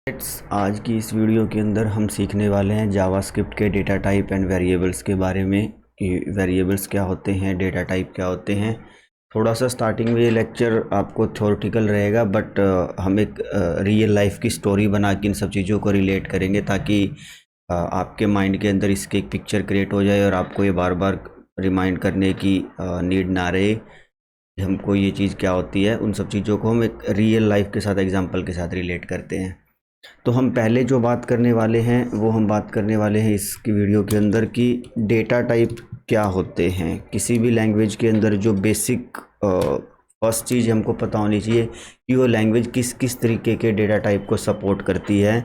आज की इस वीडियो के अंदर हम सीखने वाले हैं जावास्क्रिप्ट के डेटा टाइप एंड वेरिएबल्स के बारे में कि वेरिएबल्स क्या होते हैं, डेटा टाइप क्या होते हैं। थोड़ा सा स्टार्टिंग में ये लेक्चर आपको थ्योरेटिकल रहेगा, बट हम एक रियल लाइफ की स्टोरी बना के इन सब चीज़ों को रिलेट करेंगे ताकि आपके माइंड के अंदर इसकी एक पिक्चर क्रिएट हो जाए और आपको ये बार बार रिमाइंड करने की नीड ना रहे हमको ये चीज़ क्या होती है। उन सब चीज़ों को हम एक रियल लाइफ के साथ एग्जांपल के साथ रिलेट करते हैं। तो हम पहले जो बात करने वाले हैं वो हम बात करने वाले हैं इसकी वीडियो के अंदर कि डेटा टाइप क्या होते हैं। किसी भी लैंग्वेज के अंदर जो बेसिक फर्स्ट चीज़ हमको पता होनी चाहिए कि वो लैंग्वेज किस किस तरीके के डेटा टाइप को सपोर्ट करती है,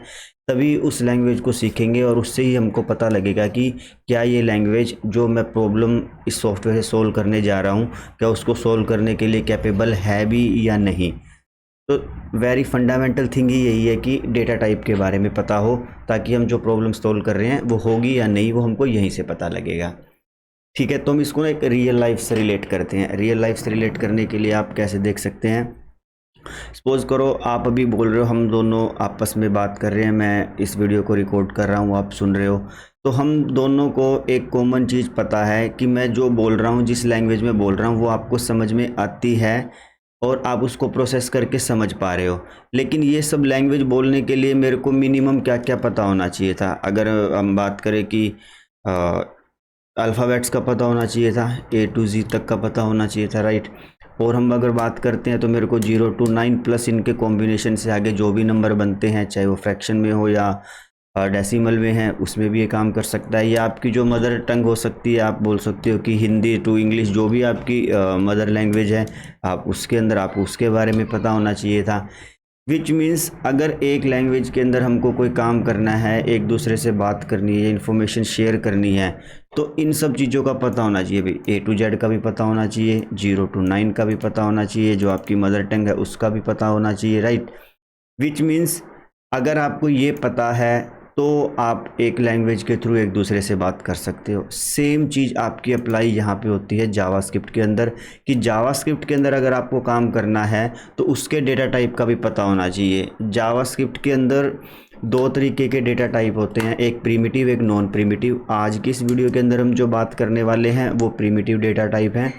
तभी उस लैंग्वेज को सीखेंगे और उससे ही हमको पता लगेगा कि क्या ये लैंग्वेज जो मैं प्रॉब्लम इस सॉफ्टवेयर से सोल्व करने जा रहा हूँ क्या उसको सोल्व करने के लिए कैपेबल है भी या नहीं। तो वेरी फंडामेंटल थिंग ही यही है कि डेटा टाइप के बारे में पता हो ताकि हम जो प्रॉब्लम सोल्व कर रहे हैं वो होगी या नहीं वो हमको यहीं से पता लगेगा। ठीक है, तो हम इसको एक रियल लाइफ से रिलेट करते हैं। रियल लाइफ से रिलेट करने के लिए आप कैसे देख सकते हैं, सपोज करो आप अभी बोल रहे हो, हम दोनों आपस में बात कर रहे हैं, मैं इस वीडियो को रिकॉर्ड कर रहा हूँ, आप सुन रहे हो, तो हम दोनों को एक कॉमन चीज़ पता है कि मैं जो बोल रहा हूँ, जिस लैंग्वेज में बोल रहा हूँ वो आपको समझ में आती है और आप उसको प्रोसेस करके समझ पा रहे हो। लेकिन ये सब लैंग्वेज बोलने के लिए मेरे को मिनिमम क्या क्या पता होना चाहिए था। अगर हम बात करें कि अल्फ़ाबेट्स का पता होना चाहिए था, A to Z तक का पता होना चाहिए था, राइट। और हम अगर बात करते हैं तो मेरे को 0 to 9 प्लस इनके कॉम्बिनेशन से आगे जो भी नंबर बनते हैं, चाहे वो फ्रैक्शन में हो या डेसिमल में है, उसमें भी ये काम कर सकता है। या आपकी जो मदर टंग हो सकती है, आप बोल सकते हो कि हिंदी टू इंग्लिश, जो भी आपकी मदर लैंग्वेज है, आप उसके अंदर आपको उसके बारे में पता होना चाहिए था। विच मीन्स अगर एक लैंग्वेज के अंदर हमको कोई काम करना है, एक दूसरे से बात करनी है, इन्फॉर्मेशन शेयर करनी है, तो इन सब चीज़ों का पता होना चाहिए भाई। A to Z का भी पता होना चाहिए, 0 to 9 का भी पता होना चाहिए, जो आपकी मदर टंग है उसका भी पता होना चाहिए, राइट। विच मीन्स अगर आपको ये पता है तो आप एक लैंग्वेज के थ्रू एक दूसरे से बात कर सकते हो। सेम चीज़ आपकी अप्लाई यहाँ पे होती है जावास्क्रिप्ट के अंदर कि जावास्क्रिप्ट के अंदर अगर आपको काम करना है तो उसके डेटा टाइप का भी पता होना चाहिए। जावास्क्रिप्ट के अंदर दो तरीके के डेटा टाइप होते हैं, एक प्रिमिटिव एक नॉन प्रिमिटिव। आज की इस वीडियो के अंदर हम जो बात करने वाले हैं वो प्रिमिटिव डेटा टाइप हैं।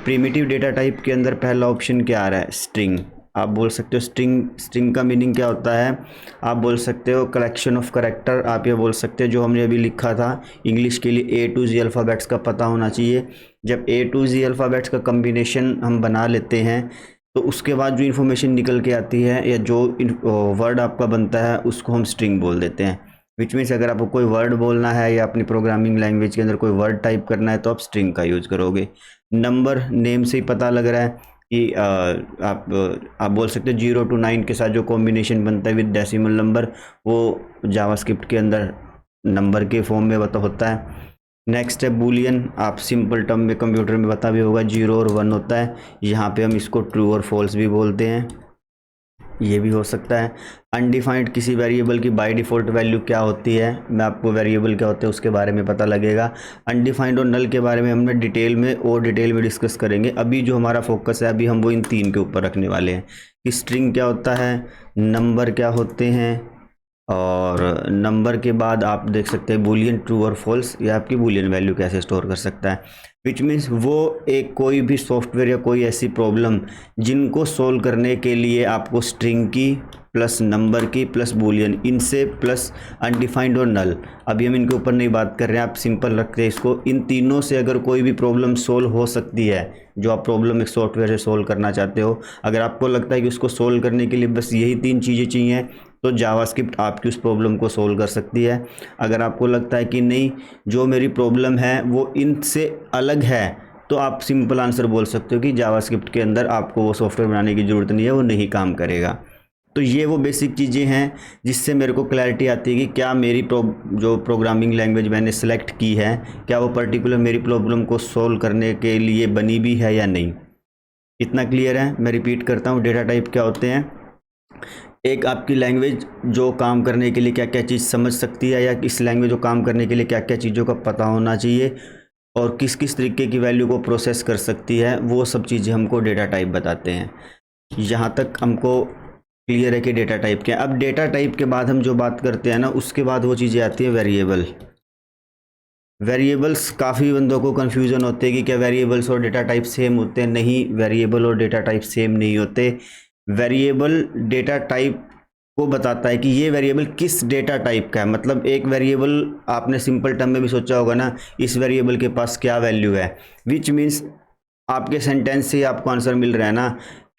प्रिमिटिव डेटा टाइप के अंदर पहला ऑप्शन क्या आ रहा है, स्ट्रिंग। आप बोल सकते हो स्ट्रिंग का मीनिंग क्या होता है, आप बोल सकते हो कलेक्शन ऑफ करेक्टर। आप ये बोल सकते हो जो हमने अभी लिखा था इंग्लिश के लिए A to Z अल्फ़ाबेट्स का पता होना चाहिए। जब A to Z अल्फ़ाबेट्स का कम्बिनेशन हम बना लेते हैं तो उसके बाद जो इन्फॉर्मेशन निकल के आती है या जो वर्ड आपका बनता है उसको हम स्ट्रिंग बोल देते हैं। विच मीन्स अगर आपको कोई वर्ड बोलना है या अपनी प्रोग्रामिंग लैंग्वेज के अंदर कोई वर्ड टाइप करना है तो आप स्ट्रिंग का यूज़ करोगे। नंबर नेम से ही पता लग रहा है कि आप बोल सकते हो 0 to 9 के साथ जो कॉम्बिनेशन बनता है विद डेसिमल नंबर, वो जावास्क्रिप्ट के अंदर नंबर के फॉर्म में होता है। नेक्स्ट है बूलियन। आप सिंपल टर्म में कंप्यूटर में पता भी होगा 0 और 1 होता है, यहाँ पे हम इसको ट्रू और फॉल्स भी बोलते हैं, ये भी हो सकता है। अनडिफाइंड, किसी वेरिएबल की बाय डिफ़ॉल्ट वैल्यू क्या होती है, मैं आपको वेरिएबल क्या होते हैं उसके बारे में पता लगेगा। अनडिफाइंड और नल के बारे में हमने डिटेल में डिस्कस करेंगे। अभी जो हमारा फोकस है अभी हम वो इन तीन के ऊपर रखने वाले हैं कि स्ट्रिंग क्या होता है, नंबर क्या होते हैं, और नंबर के बाद आप देख सकते हैं बूलियन ट्रू और फॉल्स, या आपकी बूलियन वैल्यू कैसे स्टोर कर सकता है। विच मीन्स वो एक कोई भी सॉफ्टवेयर या कोई ऐसी प्रॉब्लम जिनको सोल्व करने के लिए आपको स्ट्रिंग की प्लस नंबर की प्लस बूलियन, इनसे प्लस अनडिफाइंड और नल, अभी हम इनके ऊपर नहीं बात कर रहे हैं, आप सिंपल रखते हैं इसको। इन तीनों से अगर कोई भी प्रॉब्लम सोल्व हो सकती है, जो आप प्रॉब्लम एक सॉफ्टवेयर से सोल्व करना चाहते हो, अगर आपको लगता है कि उसको सोल्व करने के लिए बस यही तीन चीज़ें चाहिए तो जावास्क्रिप्ट आपकी उस प्रॉब्लम को सोल्व कर सकती है। अगर आपको लगता है कि नहीं, जो मेरी प्रॉब्लम है वो इनसे अलग है, तो आप सिंपल आंसर बोल सकते हो कि जावास्क्रिप्ट के अंदर आपको वो सॉफ्टवेयर बनाने की ज़रूरत नहीं है, वो नहीं काम करेगा। तो ये वो बेसिक चीज़ें हैं जिससे मेरे को क्लैरिटी आती है कि क्या मेरी जो प्रोग्रामिंग लैंग्वेज मैंने सेलेक्ट की है, क्या वो पर्टिकुलर मेरी प्रॉब्लम को सोल्व करने के लिए बनी भी है या नहीं। इतना क्लियर है। मैं रिपीट करता हूँ, डेटा टाइप क्या होते हैं, एक आपकी लैंग्वेज जो काम करने के लिए क्या क्या चीज़ समझ सकती है, या इस लैंग्वेज को काम करने के लिए क्या क्या चीज़ों का पता होना चाहिए और किस किस तरीके की वैल्यू को प्रोसेस कर सकती है, वो सब चीज़ें हमको डेटा टाइप बताते हैं। यहाँ तक हमको क्लियर है कि डेटा टाइप क्या है। अब डेटा टाइप के बाद हम जो बात करते हैं ना, उसके बाद वो चीज़ें आती है वेरिएबल। वेरिएबल्स काफ़ी बंदों को कन्फ्यूज़न होते हैं कि क्या वेरिएबल्स और डेटा टाइप सेम होते हैं। नहीं, वेरिएबल और डेटा टाइप सेम नहीं होते। वेरिएबल डेटा टाइप को बताता है कि ये वेरिएबल किस डेटा टाइप का है। मतलब एक वेरिएबल आपने सिंपल टर्म में भी सोचा होगा ना, इस वेरिएबल के पास क्या वैल्यू है, विच मीन्स आपके सेंटेंस से आपको आंसर मिल रहा है ना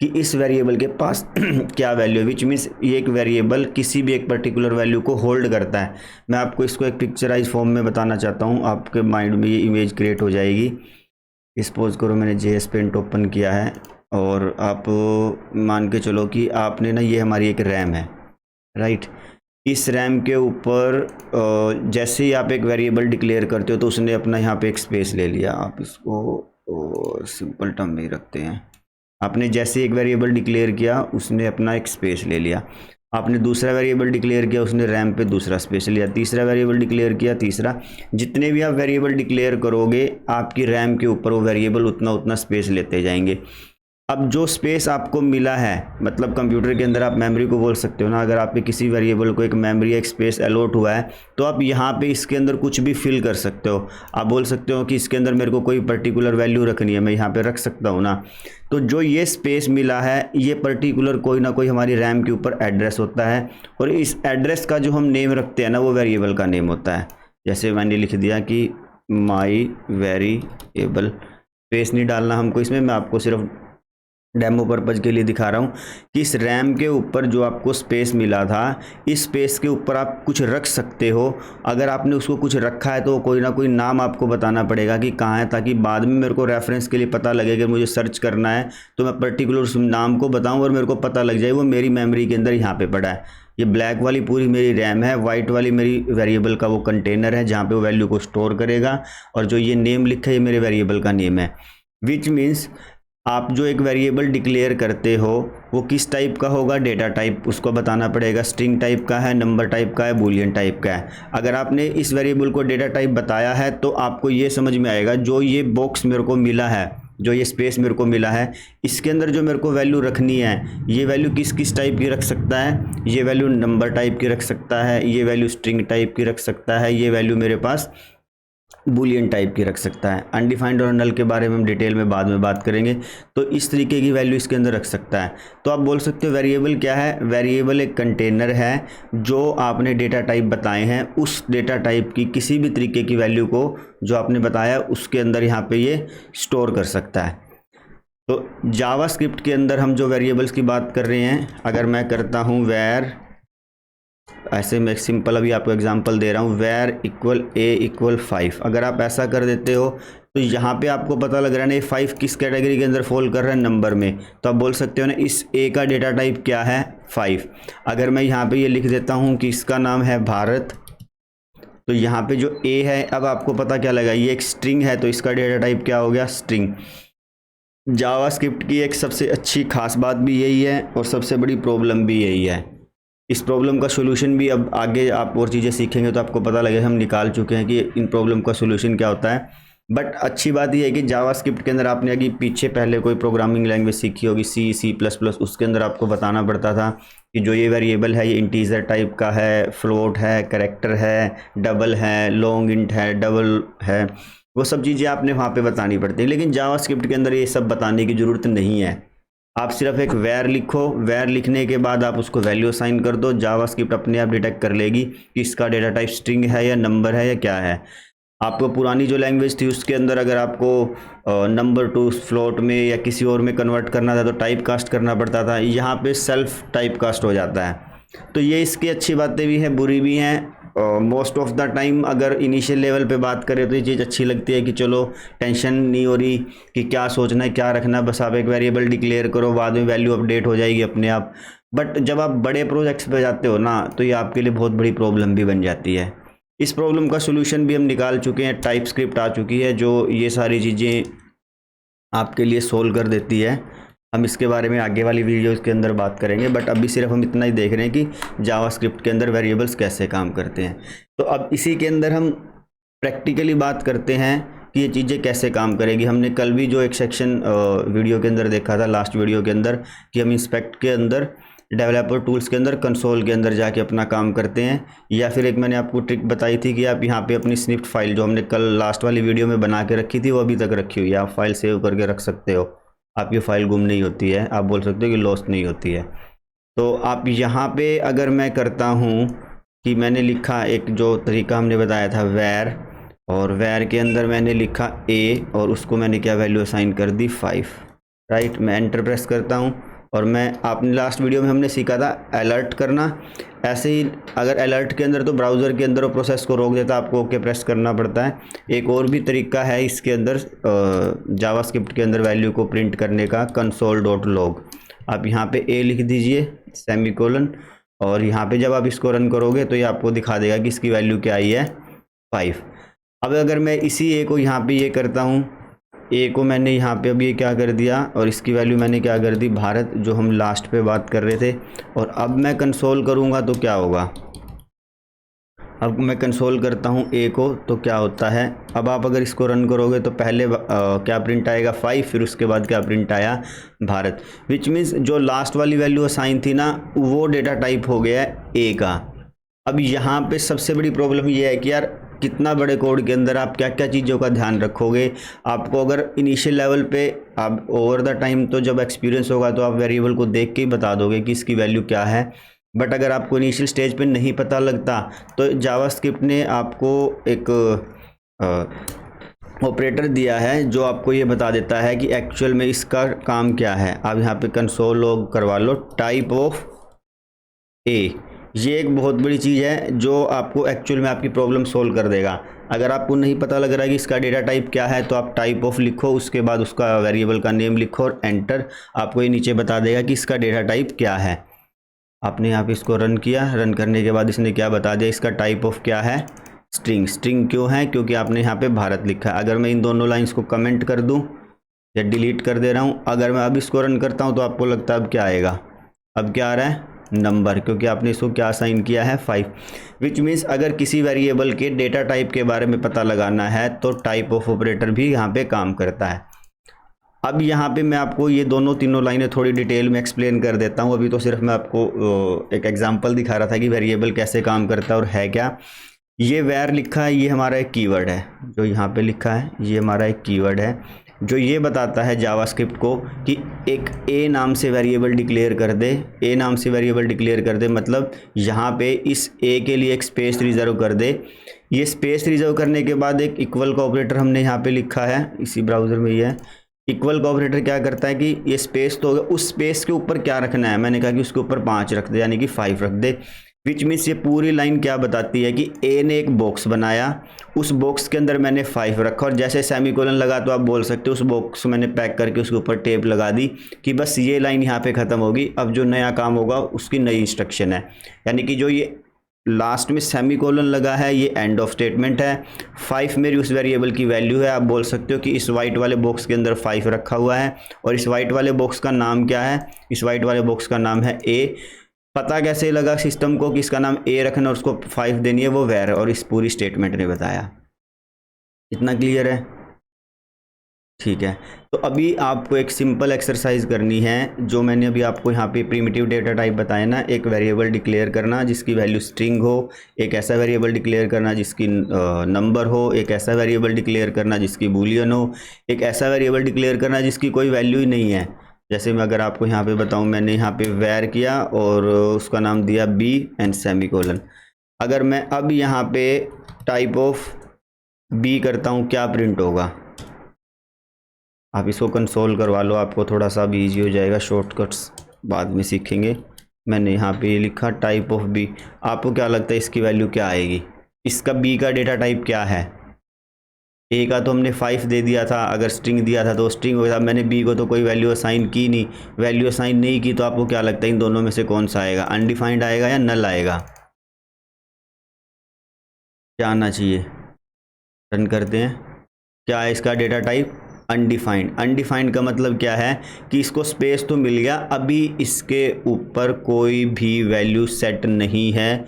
कि इस वेरिएबल के पास क्या वैल्यू है, विच मीन्स ये एक वेरिएबल किसी भी एक पर्टिकुलर वैल्यू को होल्ड करता है। मैं आपको इसको एक पिक्चराइज फॉर्म में बताना चाहता हूँ, आपके माइंड में ये इमेज क्रिएट हो जाएगी। सपोज करो मैंने JS पेंट ओपन किया है और आप मान के चलो कि आपने ना, ये हमारी एक रैम है, राइट। इस रैम के ऊपर जैसे ही आप एक वेरिएबल डिक्लेयर करते हो तो उसने अपना यहाँ पे एक स्पेस ले लिया। आप इसको सिंपल टर्म में ही रखते हैं। आपने जैसे एक वेरिएबल डिक्लेयर किया, उसने अपना एक स्पेस ले लिया। आपने दूसरा वेरिएबल डिक्लेयर किया, उसने रैम पे दूसरा स्पेस लिया। तीसरा वेरिएबल डिक्लेयर किया, तीसरा। जितने भी आप वेरिएबल डिक्लेयर करोगे, आपकी रैम के ऊपर वो वेरिएबल उतना उतना स्पेस लेते जाएंगे। अब जो स्पेस आपको मिला है, मतलब कंप्यूटर के अंदर आप मेमोरी को बोल सकते हो ना, अगर आपके किसी वेरिएबल को एक मेमोरी एक स्पेस अलॉट हुआ है तो आप यहाँ पे इसके अंदर कुछ भी फिल कर सकते हो। आप बोल सकते हो कि इसके अंदर मेरे को कोई पर्टिकुलर वैल्यू रखनी है, मैं यहाँ पे रख सकता हूँ ना। तो जो ये स्पेस मिला है, ये पर्टिकुलर कोई ना कोई हमारी रैम के ऊपर एड्रेस होता है, और इस एड्रेस का जो हम नेम रखते हैं ना, वो वेरिएबल का नेम होता है। जैसे मैंने लिख दिया कि माई वेरिएबल, स्पेस नहीं डालना हमको इसमें, मैं आपको सिर्फ डेमो पर्पज़ के लिए दिखा रहा हूँ कि इस रैम के ऊपर जो आपको स्पेस मिला था, इस स्पेस के ऊपर आप कुछ रख सकते हो। अगर आपने उसको कुछ रखा है तो कोई ना कोई नाम आपको बताना पड़ेगा कि कहाँ है, ताकि बाद में मेरे को रेफरेंस के लिए पता लगे कि मुझे सर्च करना है तो मैं पर्टिकुलर उस नाम को बताऊँ और मेरे को पता लग जाए वो मेरी मेमोरी के अंदर यहाँ पर पड़ा है। ये ब्लैक वाली पूरी मेरी रैम है, वाइट वाली मेरी वेरिएबल का वो कंटेनर है जहाँ पे वो वैल्यू को स्टोर करेगा, और जो ये नेम लिखा है ये मेरे वेरिएबल का नेम है। विच मीन्स आप जो एक वेरिएबल डिक्लेयर करते हो वो किस टाइप का होगा, डेटा टाइप उसको बताना पड़ेगा। स्ट्रिंग टाइप का है, नंबर टाइप का है, बूलियन टाइप का है। अगर आपने इस वेरिएबल को डेटा टाइप बताया है तो आपको ये समझ में आएगा, जो ये बॉक्स मेरे को मिला है, जो ये स्पेस मेरे को मिला है, इसके अंदर जो मेरे को वैल्यू रखनी है, ये वैल्यू किस किस टाइप की रख सकता है। ये वैल्यू नंबर टाइप की रख सकता है, ये वैल्यू स्ट्रिंग टाइप की रख सकता है, ये वैल्यू मेरे पास बूलियन टाइप की रख सकता है। अनडिफाइंड और नल के बारे में हम डिटेल में बाद में बात करेंगे। तो इस तरीके की वैल्यू इसके अंदर रख सकता है। तो आप बोल सकते हो वेरिएबल क्या है, वेरिएबल एक कंटेनर है जो आपने डेटा टाइप बताए हैं, उस डेटा टाइप की किसी भी तरीके की वैल्यू को जो आपने बताया उसके अंदर यहाँ पे ये स्टोर कर सकता है। तो जावास्क्रिप्ट के अंदर हम जो वेरिएबल्स की बात कर रहे हैं, अगर मैं करता हूँ वेर, ऐसे मैं सिंपल अभी आपको एग्जांपल दे रहा हूँ, वेर इक्वल ए इक्वल 5, अगर आप ऐसा कर देते हो तो यहाँ पे आपको पता लग रहा है ना ये 5 किस कैटेगरी के अंदर फॉल कर रहा है, नंबर में। तो आप बोल सकते हो ना इस ए का डेटा टाइप क्या है, 5। अगर मैं यहाँ पे ये लिख देता हूँ कि इसका नाम है भारत, तो यहाँ पे जो ए है, अब आपको पता क्या लगा, ये एक स्ट्रिंग है तो इसका डेटा टाइप क्या हो गया, स्ट्रिंग। जावास्क्रिप्ट की एक सबसे अच्छी खास बात भी यही है और सबसे बड़ी प्रॉब्लम भी यही है। इस प्रॉब्लम का सोल्यूशन भी अब आगे आप और चीज़ें सीखेंगे तो आपको पता लगेगा, हम निकाल चुके हैं कि इन प्रॉब्लम का सोल्यूशन क्या होता है। बट अच्छी बात यह है कि जावास्क्रिप्ट के अंदर आपने अभी पीछे पहले कोई प्रोग्रामिंग लैंग्वेज सीखी होगी, C++, उसके अंदर आपको बताना पड़ता था कि जो ये वेरिएबल है ये इंटीजर टाइप का है, फ्लोट है, कैरेक्टर है, डबल है, लॉन्ग इंट है, डबल है, वो सब चीज़ें आपने वहाँ पे बतानी पड़ती है। लेकिन जावास्क्रिप्ट के अंदर ये सब बताने की ज़रूरत नहीं है। आप सिर्फ एक वेर लिखो, वेर लिखने के बाद आप उसको वैल्यू असाइन कर दो, जावास्क्रिप्ट अपने आप डिटेक्ट कर लेगी कि इसका डेटा टाइप स्ट्रिंग है या नंबर है या क्या है। आपको पुरानी जो लैंग्वेज थी उसके अंदर अगर आपको नंबर टू फ्लोट में या किसी और में कन्वर्ट करना था तो टाइप कास्ट करना पड़ता था, यहाँ पे सेल्फ टाइप कास्ट हो जाता है। तो ये इसकी अच्छी बातें भी हैं, बुरी भी हैं। मोस्ट ऑफ द टाइम अगर इनिशियल लेवल पे बात करें तो ये चीज़ अच्छी लगती है कि चलो टेंशन नहीं हो रही कि क्या सोचना है क्या रखना है, बस आप एक वेरिएबल डिक्लेयर करो, बाद में वैल्यू अपडेट हो जाएगी अपने आप। बट जब आप बड़े प्रोजेक्ट्स पे जाते हो ना तो ये आपके लिए बहुत बड़ी प्रॉब्लम भी बन जाती है। इस प्रॉब्लम का सोल्यूशन भी हम निकाल चुके हैं, टाइप स्क्रिप्ट आ चुकी है जो ये सारी चीज़ें आपके लिए सोल्व कर देती है। हम इसके बारे में आगे वाली वीडियोस के अंदर बात करेंगे, बट अभी सिर्फ हम इतना ही देख रहे हैं कि जावास्क्रिप्ट के अंदर वेरिएबल्स कैसे काम करते हैं। तो अब इसी के अंदर हम प्रैक्टिकली बात करते हैं कि ये चीज़ें कैसे काम करेगी। हमने कल भी जो एक सेक्शन वीडियो के अंदर देखा था, लास्ट वीडियो के अंदर, कि हम इंस्पेक्ट के अंदर डेवलपर टूल्स के अंदर कंसोल के अंदर जाके अपना काम करते हैं, या फिर एक मैंने आपको ट्रिक बताई थी कि आप यहाँ पे अपनी स्निप्ट फाइल जो हमने कल लास्ट वाली वीडियो में बना के रखी थी वो अभी तक रखी हुई है, आप फाइल सेव करके रख सकते हो, आपकी फ़ाइल गुम नहीं होती है, आप बोल सकते हो कि लॉस्ट नहीं होती है। तो आप यहाँ पे अगर मैं करता हूँ कि मैंने लिखा एक जो तरीका हमने बताया था वैर, और वैर के अंदर मैंने लिखा ए और उसको मैंने क्या वैल्यू असाइन कर दी 5, राइट। मैं एंटर प्रेस करता हूँ और मैं आपने लास्ट वीडियो में हमने सीखा था अलर्ट करना, ऐसे ही अगर अलर्ट के अंदर तो ब्राउज़र के अंदर वो प्रोसेस को रोक देता है, आपको ओके प्रेस करना पड़ता है। एक और भी तरीका है इसके अंदर जावास्क्रिप्ट के अंदर वैल्यू को प्रिंट करने का, console.log। आप यहाँ पे ए लिख दीजिए सेमीकोलन, और यहाँ पे जब आप इसको रन करोगे तो ये आपको दिखा देगा कि इसकी वैल्यू क्या आई है 5। अब अगर मैं इसी ए को यहाँ पे ये करता हूँ, ए को मैंने यहाँ पे अब ये क्या कर दिया और इसकी वैल्यू मैंने क्या कर दी भारत, जो हम लास्ट पे बात कर रहे थे। और अब मैं कंसोल करूँगा तो क्या होगा, अब मैं कंसोल करता हूँ ए को तो क्या होता है, अब आप अगर इसको रन करोगे तो पहले क्या प्रिंट आएगा 5, फिर उसके बाद क्या प्रिंट आया भारत, विच मीन्स जो लास्ट वाली वैल्यू असाइन थी ना वो डेटा टाइप हो गया है ए का। अब यहाँ पे सबसे बड़ी प्रॉब्लम ये है कि यार कितना बड़े कोड के अंदर आप क्या क्या चीज़ों का ध्यान रखोगे। आपको अगर इनिशियल लेवल पे, आप ओवर द टाइम तो जब एक्सपीरियंस होगा तो आप वेरिएबल को देख के ही बता दोगे कि इसकी वैल्यू क्या है, बट अगर आपको इनिशियल स्टेज पे नहीं पता लगता तो जावास्क्रिप्ट ने आपको एक ऑपरेटर दिया है जो आपको ये बता देता है कि एक्चुअल में इसका काम क्या है। आप यहाँ पे कंसोल लॉग करवा लो टाइप ऑफ ए, ये एक बहुत बड़ी चीज़ है जो आपको एक्चुअल में आपकी प्रॉब्लम सोल्व कर देगा। अगर आपको नहीं पता लग रहा है कि इसका डेटा टाइप क्या है तो आप टाइप ऑफ लिखो, उसके बाद उसका वेरिएबल का नेम लिखो और एंटर, आपको ये नीचे बता देगा कि इसका डेटा टाइप क्या है। आपने यहाँ पे इसको रन किया, रन करने के बाद इसने क्या बता दिया, इसका टाइप ऑफ क्या है स्ट्रिंग। स्ट्रिंग क्यों है, क्योंकि आपने यहाँ पे भारत लिखा है। अगर मैं इन दोनों लाइंस को कमेंट कर दूँ या डिलीट कर दे रहा हूँ, अगर मैं अब इसको रन करता हूँ तो आपको लगता है अब क्या आएगा, अब क्या आ रहा है नंबर, क्योंकि आपने इसको क्या असाइन किया है 5। विच मीन्स अगर किसी वेरिएबल के डेटा टाइप के बारे में पता लगाना है तो टाइप ऑफ ऑपरेटर भी यहाँ पे काम करता है। अब यहाँ पे मैं आपको ये दोनों तीनों लाइनें थोड़ी डिटेल में एक्सप्लेन कर देता हूँ। अभी तो सिर्फ मैं आपको एक एग्जांपल दिखा रहा था कि वेरिएबल कैसे काम करता है और है क्या। ये वैर लिखा है, ये हमारा एक कीवर्ड है जो यहाँ पे लिखा है, ये हमारा एक कीवर्ड है जो ये बताता है जावास्क्रिप्ट को कि एक ए नाम से वेरिएबल डिक्लेयर कर दे। ए नाम से वेरिएबल डिक्लेयर कर दे मतलब यहाँ पे इस ए के लिए एक स्पेस रिजर्व कर दे। ये स्पेस रिजर्व करने के बाद एक इक्वल का ऑपरेटर हमने यहाँ पे लिखा है, इसी ब्राउज़र में ये है। इक्वल का ऑपरेटर क्या करता है कि ये स्पेस तो होगा, उस स्पेस के ऊपर क्या रखना है, मैंने कहा कि उसके ऊपर 5 रख दे, यानी कि 5 रख दे। विच मीन्स ये पूरी लाइन क्या बताती है कि ए ने एक बॉक्स बनाया, उस बॉक्स के अंदर मैंने 5 रखा और जैसे सेमीकोलन लगा तो आप बोल सकते हो उस बॉक्स मैंने पैक करके उसके ऊपर टेप लगा दी कि बस ये लाइन यहाँ पे ख़त्म होगी। अब जो नया काम होगा उसकी नई इंस्ट्रक्शन है, यानी कि जो ये लास्ट में सेमीकोलन लगा है ये एंड ऑफ स्टेटमेंट है। 5 मेरी उस वेरिएबल की वैल्यू है। आप बोल सकते हो कि इस वाइट वाले बॉक्स के अंदर 5 रखा हुआ है और इस वाइट वाले बॉक्स का नाम क्या है, इस वाइट वाले बॉक्स का नाम है ए। पता कैसे लगा सिस्टम को कि इसका नाम ए रखना और उसको 5 देनी है, वो वैर और इस पूरी स्टेटमेंट ने बताया। इतना क्लियर है, ठीक है। तो अभी आपको एक सिंपल एक्सरसाइज करनी है जो मैंने अभी आपको यहाँ पे प्रिमिटिव डेटा टाइप बताया ना, एक वेरिएबल डिक्लेयर करना जिसकी वैल्यू स्ट्रिंग हो, एक ऐसा वेरिएबल डिक्लेयर करना जिसकी नंबर हो, एक ऐसा वेरिएबल डिक्लेयर करना जिसकी बूलियन हो, एक ऐसा वेरिएबल डिक्लेयर करना जिसकी कोई वैल्यू ही नहीं है। जैसे मैं अगर आपको यहाँ पे बताऊँ, मैंने यहाँ पे वैर किया और उसका नाम दिया बी एंड सेमीकोलन। अगर मैं अब यहाँ पे टाइप ऑफ बी करता हूँ क्या प्रिंट होगा, आप इसको कंसोल करवा लो, आपको थोड़ा सा भी ईजी हो जाएगा, शॉर्टकट्स बाद में सीखेंगे। मैंने यहाँ पे लिखा टाइप ऑफ बी, आपको क्या लगता है इसकी वैल्यू क्या आएगी, इसका बी का डेटा टाइप क्या है। ए का तो हमने 5 दे दिया था, अगर स्ट्रिंग दिया था तो स्ट्रिंग होगा। मैंने बी को तो कोई वैल्यू असाइन की नहीं, वैल्यू असाइन नहीं की तो आपको क्या लगता है इन दोनों में से कौन सा आएगा, अनडिफाइंड आएगा या नल आएगा, क्या आना चाहिए। रन करते हैं, क्या है इसका डेटा टाइप अनडिफाइंड। अनडिफाइंड का मतलब क्या है कि इसको स्पेस तो मिल गया, अभी इसके ऊपर कोई भी वैल्यू सेट नहीं है।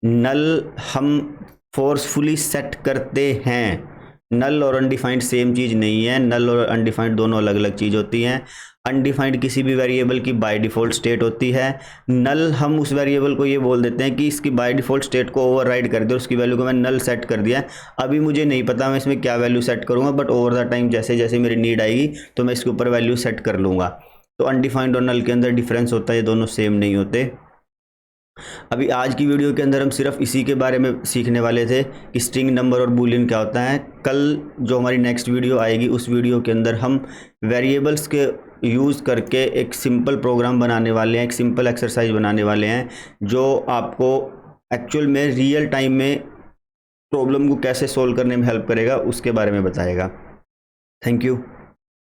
नल हम फोर्सफुली सेट करते हैं, नल और अनडिफाइंड सेम चीज़ नहीं है, नल और अनडिफाइंड दोनों अलग अलग चीज़ होती हैं। अनडिफाइंड किसी भी वेरिएबल की बाय डिफ़ॉल्ट स्टेट होती है। नल हम उस वेरिएबल को ये बोल देते हैं कि इसकी बाय डिफ़ॉल्ट स्टेट को ओवरराइड कर दे, उसकी वैल्यू को मैं नल सेट कर दिया है। अभी मुझे नहीं पता मैं इसमें क्या वैल्यू सेट करूँगा, बट ओवर द टाइम जैसे जैसे मेरी नीड आएगी तो मैं इसके ऊपर वैल्यू सेट कर लूँगा। तो अनडिफाइंड और नल के अंदर डिफरेंस होता है, ये दोनों सेम नहीं होते। अभी आज की वीडियो के अंदर हम सिर्फ इसी के बारे में सीखने वाले थे कि स्ट्रिंग नंबर और बूलियन क्या होता है। कल जो हमारी नेक्स्ट वीडियो आएगी उस वीडियो के अंदर हम वेरिएबल्स के यूज़ करके एक सिंपल प्रोग्राम बनाने वाले हैं, एक सिंपल एक्सरसाइज बनाने वाले हैं जो आपको एक्चुअल में रियल टाइम में प्रॉब्लम को कैसे सोल्व करने में हेल्प करेगा उसके बारे में बताएगा। Thank you.